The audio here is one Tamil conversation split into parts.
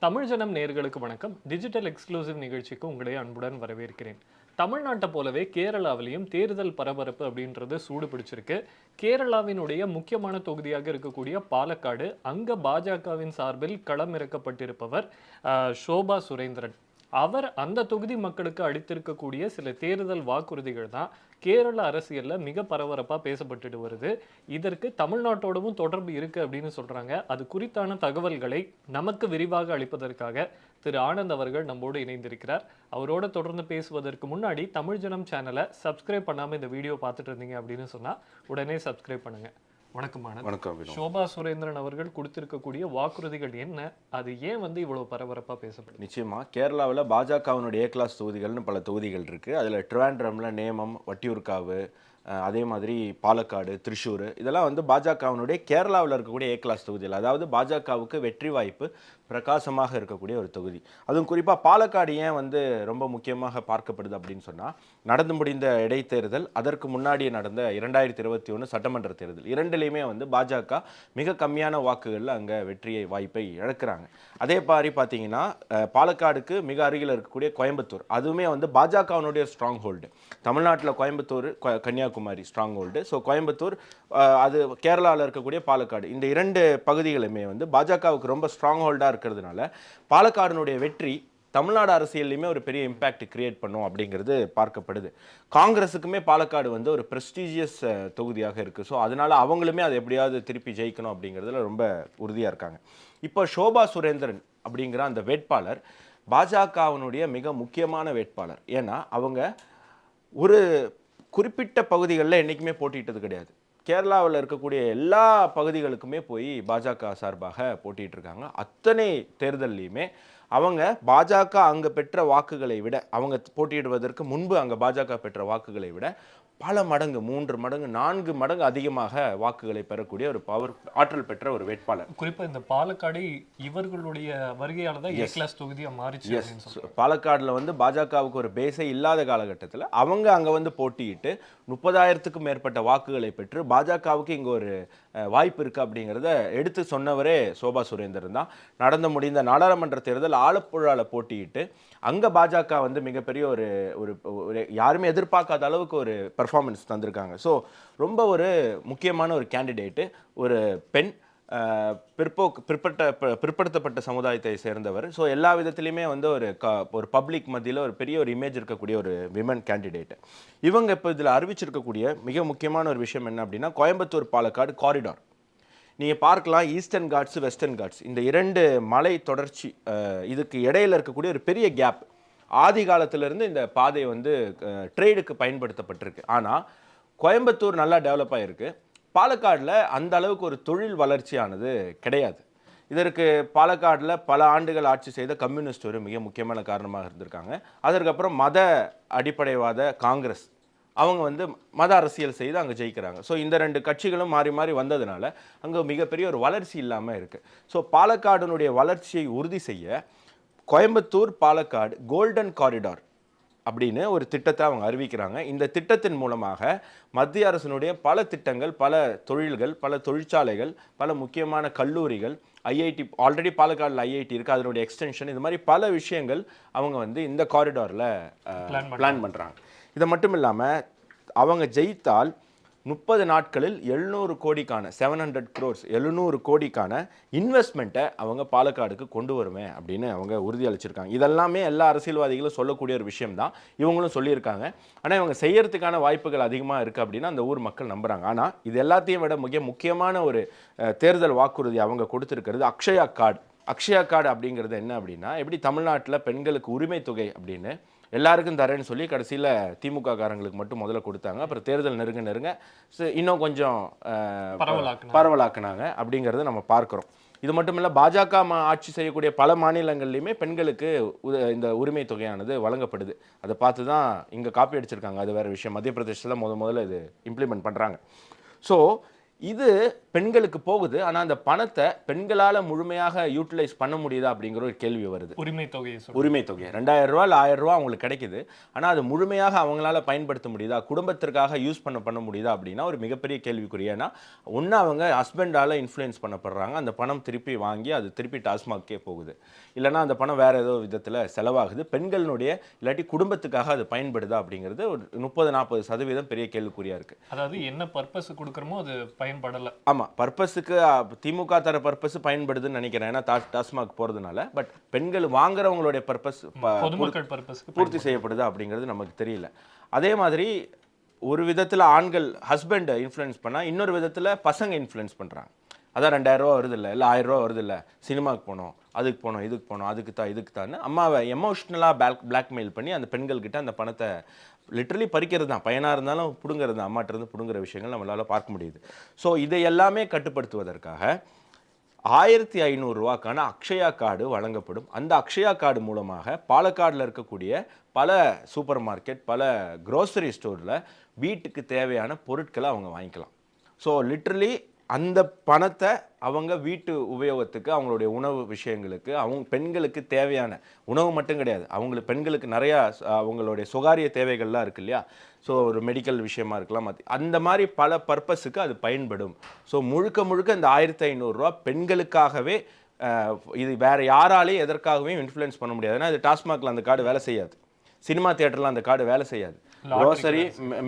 தமிழ் ஜனம் நேயர்களுக்கு வணக்கம். டிஜிட்டல் எக்ஸ்க்ளூசிவ் நிகழ்ச்சிக்கு உங்களை அன்புடன் வரவேற்கிறேன். தமிழ்நாட்டை போலவே கேரளாவிலையும் தேர்தல் பரபரப்பு அப்படின்றது சூடு பிடிச்சிருக்கு. கேரளாவினுடைய முக்கியமான தொகுதியாக இருக்கக்கூடிய பாலக்காடு, அங்க பாஜகவின் சார்பில் களமிறக்கப்பட்டிருப்பவர் ஷோபா சுரேந்திரன். அவர் அந்த தொகுதி மக்களுக்கு அளித்திருக்கக்கூடிய சில தேர்தல் வாக்குறுதிகள் தான் கேரள அரசியல்ல மிக பரபரப்பா பேசப்பட்டுட்டு வருது. இதற்கு தமிழ்நாட்டோடவும் தொடர்பு இருக்கு அப்படின்னு சொல்றாங்க. அது குறித்தான தகவல்களை நமக்கு விரிவாக அளிப்பதற்காக திரு ஆனந்த் அவர்கள் நம்மோடு இணைந்திருக்கிறார். அவரோட தொடர்ந்து பேசுவதற்கு முன்னாடி தமிழ் ஜனம் சேனலை சப்ஸ்கிரைப் பண்ணாம இந்த வீடியோ பார்த்துட்டு இருந்தீங்க அப்படின்னு சொன்னா உடனே சப்ஸ்கிரைப் பண்ணுங்க. வணக்கம் ஆனந்த். வணக்கம். ஷோபா சுரேந்திரன் அவர்கள் கொடுத்திருக்கக்கூடிய வாக்குறுதிகள் என்ன, அது ஏன் இவ்வளவு பரபரப்பா பேசப்படுது? நிச்சயமா கேரளாவில் பாஜகவினுடைய ஏ கிளாஸ் தொகுதிகள்னு பல தொகுதிகள் இருக்கு. அதில் ட்ரிவாண்ட்ரம்ல நேமம், வட்டியூர்காவு, அதே மாதிரி பாலக்காடு, திரிசூர், இதெல்லாம் வந்து பாஜகவினுடைய கேரளாவில் இருக்கக்கூடிய ஏ கிளாஸ் தொகுதிகள். அதாவது பாஜகவுக்கு வெற்றி வாய்ப்பு பிரகாசமாக இருக்கக்கூடிய ஒரு தொகுதி. அதுவும் குறிப்பாக பாலக்காடு ஏன் வந்து ரொம்ப முக்கியமாக பார்க்கப்படுது அப்படின்னு சொன்னால், நடந்து முடிந்த இடைத்தேர்தல், அதற்கு முன்னாடி நடந்த 2021 சட்டமன்ற தேர்தல், இரண்டுலேயுமே வந்து பாஜக மிக கம்மியான வாக்குகளில் அங்கே வெற்றியை வாய்ப்பை இழக்கிறாங்க. அதே மாதிரி பார்த்தீங்கன்னா பாலக்காடுக்கு மிக அருகில் இருக்கக்கூடிய கோயம்புத்தூர், அதுவுமே வந்து பாஜகவினுடைய ஸ்ட்ராங் ஹோல்டு. தமிழ்நாட்டில் Coimbatore, Kanyakumari stronghold. So Coimbatore, அது கேரளாவில் இருக்கக்கூடிய பாலக்காடு, இந்த இரண்டு பகுதிகளுமே வந்து பாஜகவுக்கு ரொம்ப ஸ்ட்ராங் ஹோல்டாக இருக்கிறதுனால பாலக்காடுனுடைய வெற்றி தமிழ்நாடு அரசியல்லையுமே ஒரு பெரிய இம்பாக்ட் கிரியேட் பண்ணும் அப்படிங்கிறது பார்க்கப்படுது. காங்கிரஸுக்குமே பாலக்காடு வந்து ஒரு ப்ரெஸ்டீஜியஸ் தொகுதியாக இருக்குது. ஸோ அதனால அவங்களுமே அதை எப்படியாவது திருப்பி ஜெயிக்கணும் அப்படிங்கிறதுல ரொம்ப உறுதியாக இருக்காங்க. இப்போ ஷோபா சுரேந்திரன் அப்படிங்கிற அந்த வேட்பாளர் பாஜகவினுடைய மிக முக்கியமான வேட்பாளர். ஏன்னா அவங்க ஒரு குறிப்பிட்ட பகுதிகளில் என்றைக்குமே போட்டியிட்டது கிடையாது. கேரளாவில் இருக்கக்கூடிய எல்லா பகுதிகளுக்குமே போய் பாஜக சார்பாக போட்டிட்டு இருக்காங்க. அத்தனை தேர்தல்லையுமே அவங்க பாஜக அங்கே பெற்ற வாக்குகளை விட, அவங்க போட்டியிடுவதற்கு முன்பு அங்கே பாஜக பெற்ற வாக்குகளை விட பல மடங்கு, 3 மடங்கு 4 மடங்கு அதிகமாக வாக்குகளை பெறக்கூடிய ஒரு ஆற்றல் பெற்ற ஒரு வேட்பாளர். குறிப்பாக இந்த பாலக்காடு இவர்களுடைய வருகையால் தான் ஏ கிளாஸ் தொகுதியாக மாறிச்சு. பாலக்காடுல வந்து பாஜகவுக்கு ஒரு பேஸே இல்லாத காலகட்டத்தில் அவங்க அங்கே வந்து போட்டியிட்டு 30,000க்கும் மேற்பட்ட வாக்குகளை பெற்று பாஜகவுக்கு இங்கே ஒரு வாய்ப்பு இருக்குது அப்படிங்கிறத எடுத்து சொன்னவரே ஷோபா சுரேந்திரன் தான். நடந்து முடிந்த நாடாளுமன்ற தேர்தல் ஆலப்புழாவில் போட்டியிட்டு அங்கே பாஜக வந்து மிகப்பெரிய ஒரு யாருமே எதிர்பார்க்காத அளவுக்கு ஒரு பெர்ஃபார்மன்ஸ் தந்திருக்காங்க. ஸோ ரொம்ப ஒரு முக்கியமான ஒரு கேண்டிடேட்டு, ஒரு பெண், பிற்படுத்தப்பட்ட சமுதாயத்தை சேர்ந்தவர். ஸோ எல்லா விதத்துலையுமே வந்து ஒரு பப்ளிக் மத்தியில் ஒரு பெரிய ஒரு இமேஜ் இருக்கக்கூடிய ஒரு விமன் கேண்டிடேட். இவங்க இப்போ இதில் அறிவிச்சிருக்கக்கூடிய மிக முக்கியமான ஒரு விஷயம் என்ன அப்படின்னா, கோயம்புத்தூர் பாலக்காடு காரிடார். நீங்கள் பார்க்கலாம், ஈஸ்டர்ன் காட்ஸ், வெஸ்டர்ன் காட்ஸ், இந்த 2 மலை தொடர்ச்சி, இதுக்கு இடையில இருக்கக்கூடிய ஒரு பெரிய கேப். ஆதி காலத்திலிருந்து இந்த பாதை வந்து ட்ரேடுக்கு பயன்படுத்தப்பட்டிருக்கு. ஆனால் கோயம்புத்தூர் நல்லா டெவலப் ஆகிருக்கு. பாலக்காடில் அந்த அளவுக்கு ஒரு தொழில் வளர்ச்சியானது கிடையாது. இதற்கு பாலக்காடில் பல ஆண்டுகள் ஆட்சி செய்த கம்யூனிஸ்ட் ஒரு மிக முக்கியமான காரணமாக இருந்திருக்காங்க. அதற்கப்புறம் மத அடிப்படைவாத காங்கிரஸ், அவங்க வந்து மத அரசியல் செய்து அங்கே ஜெயிக்கிறாங்க. ஸோ இந்த 2 கட்சிகளும் மாறி மாறி வந்ததுனால அங்கே மிகப்பெரிய ஒரு வளர்ச்சி இல்லாமல் இருக்குது. ஸோ பாலக்காடுனுடைய வளர்ச்சியை உறுதி செய்ய கோயம்புத்தூர் பாலக்காடு கோல்டன் காரிடார் அப்படின்னு ஒரு திட்டத்தை அவங்க அறிவிக்கிறாங்க. இந்த திட்டத்தின் மூலமாக மத்திய அரசினுடைய பல திட்டங்கள், பல தொழில்கள், பல தொழிற்சாலைகள், பல முக்கியமான கல்லூரிகள், ஐஐடி, ஆல்ரெடி பாலக்காடில் ஐஐடி இருக்குது, அதனுடைய எக்ஸ்டென்ஷன், இது மாதிரி பல விஷயங்கள் அவங்க வந்து இந்த காரிடாரில் பிளான் பண்ணுறாங்க. இது மட்டும் இல்லாமல் அவங்க ஜெயித்தால் 30 நாட்களில் 700 கோடிக்கான 700 crores 700 கோடிக்கான இன்வெஸ்ட்மெண்ட்டை அவங்க பாலக்காடுக்கு கொண்டு வருவேன் அப்படின்னு அவங்க உறுதியளிச்சிருக்காங்க. இதெல்லாமே எல்லா அரசியல்வாதிகளும் சொல்லக்கூடிய ஒரு விஷயம் தான், இவங்களும் சொல்லியிருக்காங்க. ஆனால் இவங்க செய்யறதுக்கான வாய்ப்புகள் அதிகமாக இருக்குது அப்படின்னு அந்த ஊர் மக்கள் நம்புகிறாங்க. ஆனால் இது எல்லாத்தையும் விட மிக முக்கியமான ஒரு தேர்தல் வாக்குறுதி அவங்க கொடுத்துருக்கிறது அக்ஷயா கார்டு. அக்ஷயா கார்டு அப்படிங்கிறது என்ன அப்படின்னா, எப்படி தமிழ்நாட்டில் பெண்களுக்கு உரிமை தொகை அப்படின்னு எல்லாருக்கும் தரேன்னு சொல்லி கடைசியில் திமுக காரங்களுக்கு மட்டும் முதல்ல கொடுத்தாங்க. அப்புறம் தேர்தல் நெருங்க இன்னும் கொஞ்சம் பரவலாக்குனாங்க அப்படிங்கிறத நம்ம பார்க்குறோம். இது மட்டும் இல்லை, பாஜக ஆட்சி செய்யக்கூடிய பல மாநிலங்கள்லையுமே பெண்களுக்கு இந்த உரிமை தொகையானது வழங்கப்படுது. அதை பார்த்து தான் இங்கே காப்பி அடிச்சிருக்காங்க, அது வேறு விஷயம். மத்திய பிரதேசத்தில் முதல்ல இது இம்ப்ளிமெண்ட் பண்ணுறாங்க. ஸோ இது பெண்களுக்கு போகுது. ஆனா அந்த பணத்தை பெண்களால முழுமையாக யூட்டிலைஸ் பண்ண முடியுதா அப்படிங்கிற ஒரு கேள்வி வருது. உரிமை தொகையை உரிமை தொகை 2000 ரூபா இல்ல 1000 ரூபா அவங்களுக்கு கிடைக்குது. ஆனா அது முழுமையாக அவங்களால பயன்படுத்த முடியுதா, குடும்பத்திற்காக யூஸ் பண்ண முடியுதா அப்படின்னா ஒரு மிகப்பெரிய கேள்விக்குறி. ஏன்னா ஒன்று அவங்க ஹஸ்பண்டால இன்ஃப்ளூயன்ஸ் பண்ணப்படுறாங்க, அந்த பணம் திருப்பி வாங்கி அது திருப்பி டாஸ்மாக்கே போகுது, இல்லைன்னா அந்த பணம் வேற ஏதோ விதத்தில் செலவாகுது, பெண்களுடைய இல்லாட்டி குடும்பத்துக்காக அது பயன்படுதா அப்படிங்கிறது ஒரு 30-40% பெரிய கேள்விக்குறியா இருக்கு. அதாவது என்ன பர்பஸ் கொடுக்குறோமோ அது பயன்படலை. ஆமா, பர்பஸுக்கு திமுக தர பர்பஸ் பயன்படுதுன்னு நினைக்கிறேன், ஏன்னா டாஸ்மாக் போறதுனால. பட் பெண்கள் வாங்குறவங்களுடைய பர்பஸ் பொதுமக்கள் பர்பஸ் பூர்த்தி செய்யப்படுதா அப்படிங்கிறது நமக்கு தெரியல. அதே மாதிரி ஒரு விதத்தில் ஆண்கள் ஹஸ்பண்ட் இன்ஃப்ளூயன்ஸ் பண்ணால், இன்னொரு விதத்தில் பசங்க இன்ஃப்ளூயன்ஸ் பண்ணுறாங்க. அதான் 2000 ரூபா வருது இல்லை 1000 ரூபா வருது இல்லை, சினிமாவுக்கு போனோம், அதுக்கு போனோம், இதுக்கு போனோம், அதுக்கு தான் இதுக்கு தான் அம்மாவை எமோஷ்னலாக பிளாக்மெயில் பண்ணி அந்த பெண்கள்கிட்ட அந்த பணத்தை லிட்டரலி பறிக்கிறது தான். பையனாக இருந்தாலும் பிடுங்கிறது தான், அம்மாட்டிருந்து பிடுங்குற விஷயங்கள் நம்மளால் பார்க்க முடியுது. ஸோ இதை எல்லாமே கட்டுப்படுத்துவதற்காக 1500 ரூபாக்கான அக்ஷயா கார்டு வழங்கப்படும். அந்த அக்ஷயா கார்டு மூலமாக பாலக்காடில் இருக்கக்கூடிய பல சூப்பர் மார்க்கெட், பல க்ரோசரி ஸ்டோரில் வீட்டுக்கு தேவையான பொருட்களை அவங்க வாங்கிக்கலாம். ஸோ லிட்ரலி அந்த பணத்தை அவங்க வீட்டு உபயோகத்துக்கு, அவங்களுடைய உணவு விஷயங்களுக்கு, அவங்க பெண்களுக்கு தேவையான உணவு மட்டும் கிடையாது, அவங்களுக்கு பெண்களுக்கு நிறையா அவங்களுடைய சுகாரிய தேவைகள்லாம் இருக்கு இல்லையா, ஸோ ஒரு மெடிக்கல் விஷயமா இருக்கலாம், அந்த மாதிரி பல பர்பஸுக்கு அது பயன்படும். ஸோ முழுக்க இந்த 1500 ரூபா பெண்களுக்காகவே, இது வேற யாராலையும் எதற்காகவே இன்ஃப்ளூயன்ஸ் பண்ண முடியாது. ஏன்னா இது டாஸ்மாகில் அந்த கார்டு வேலை செய்யாது, சினிமா தியேட்டரில் அந்த கார்டு வேலை செய்யாது, க்ரோசரி,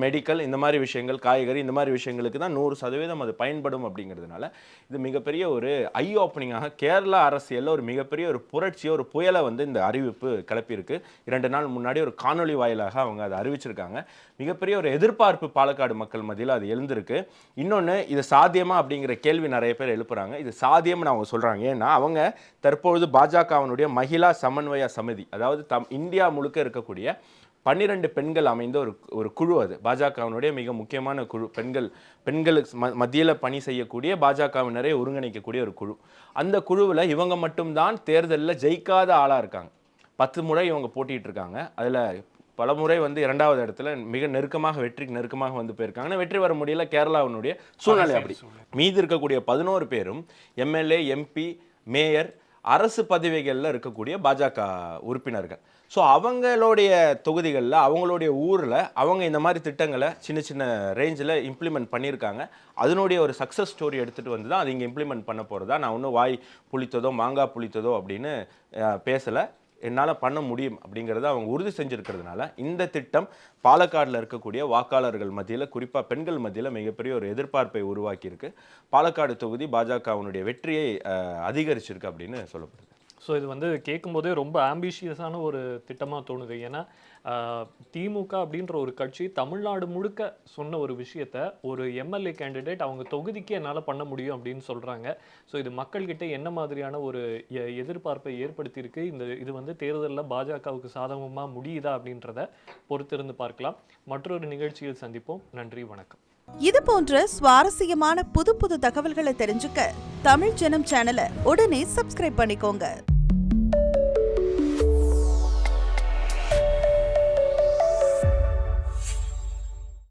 மெடிக்கல், இந்த மாதிரி விஷயங்கள், காய்கறி, இந்த மாதிரி விஷயங்களுக்கு தான் 100% அது பயன்படும். அப்படிங்கிறதுனால இது மிகப்பெரிய ஒரு ஐ ஓப்பனிங்காக கேரளா அரசியலில் ஒரு மிகப்பெரிய ஒரு புரட்சியை, ஒரு புயலை வந்து இந்த அறிவிப்பு கிளப்பியிருக்கு. 2 நாள் முன்னாடி ஒரு காணொலி வாயிலாக அவங்க அதை அறிவிச்சிருக்காங்க. மிகப்பெரிய ஒரு எதிர்பார்ப்பு பாலக்காடு மக்கள் மத்தியில் அது எழுந்திருக்கு. இன்னொன்று, இது சாத்தியமா அப்படிங்கிற கேள்வி நிறைய பேர் எழுப்புறாங்க. இது சாத்தியம்னு அவங்க சொல்கிறாங்க. ஏன்னா அவங்க தற்பொழுது பாஜகவினுடைய மகிழா சமன்வய சமிதி, அதாவது இந்தியா முழுக்க இருக்கக்கூடிய 12 பெண்கள் அமைந்த ஒரு குழு, அது பாஜகவினுடைய மிக முக்கியமான குழு. பெண்களுக்கு மத்தியில் பணி செய்யக்கூடிய பாஜகவினரை ஒருங்கிணைக்கக்கூடிய ஒரு குழு. அந்த குழுவில் இவங்க மட்டும்தான் தேர்தலில் ஜெயிக்காத ஆளாக இருக்காங்க. 10 முறை இவங்க போட்டிட்டு இருக்காங்க. அதில் பல முறை வந்து 2வது இடத்துல மிக வெற்றிக்கு நெருக்கமாக வந்து போயிருக்காங்க. வெற்றி வர முடியல, கேரளாவினுடைய சூழ்நிலை அப்படி. மீதி இருக்கக்கூடிய 11 பேரும் எம்எல்ஏ, எம்பி, மேயர், அரசு பதவிகளில் இருக்கக்கூடிய பாஜக உறுப்பினர்கள். ஸோ அவங்களுடைய தொகுதிகளில், அவங்களுடைய ஊரில் அவங்க இந்த மாதிரி திட்டங்களை சின்ன ரேஞ்சில் இம்ப்ளிமெண்ட் பண்ணியிருக்காங்க. அதனுடைய ஒரு சக்ஸஸ் ஸ்டோரி எடுத்துகிட்டு வந்து தான் அது இங்கே இம்ப்ளிமெண்ட் பண்ண போகிறதா. நான் ஒன்றும் வாய் புளித்ததோ மாங்காய் புளித்ததோ அப்படின்னு பேசலை, என்னால் பண்ண முடியும் அப்படிங்கிறத அவங்க உறுதி செஞ்சுருக்கிறதுனால இந்த திட்டம் பாலக்காடில் இருக்கக்கூடிய வாக்காளர்கள் மத்தியில், குறிப்பாக பெண்கள் மத்தியில் மிகப்பெரிய ஒரு எதிர்பார்ப்பை உருவாக்கியிருக்கு. பாலக்காடு தொகுதி பாஜகவினுடைய வெற்றியை அதிகரிச்சிருக்கு அப்படின்னு சொல்லப்படுது. ஸோ இது வந்து கேட்கும்போதே ரொம்ப ஆம்பிஷியஸான ஒரு திட்டமாக தோணுது. ஏன்னா திமுக அப்படின்ற ஒரு கட்சி தமிழ்நாடு முழுக்க சொன்ன ஒரு விஷயத்த ஒரு எம்எல்ஏ கேண்டிடேட் அவங்க தொகுதிக்கு என்னால் பண்ண முடியும் அப்படின்னு சொல்கிறாங்க. ஸோ இது மக்கள்கிட்ட என்ன மாதிரியான ஒரு எதிர்பார்ப்பை ஏற்படுத்தியிருக்கு, இது வந்து தேர்தலில் பாஜகவுக்கு சாதகமாக முடியுதா அப்படின்றத பொறுத்திருந்து பார்க்கலாம். மற்றொரு நிகழ்ச்சியில் சந்திப்போம். நன்றி, வணக்கம். இது போன்ற சுவாரஸ்யமான புது தகவல்களை தெரிஞ்சுக்க தமிழ் ஜனம் சேனலை உடனே சப்ஸ்கிரைப் பண்ணிக்கோங்க.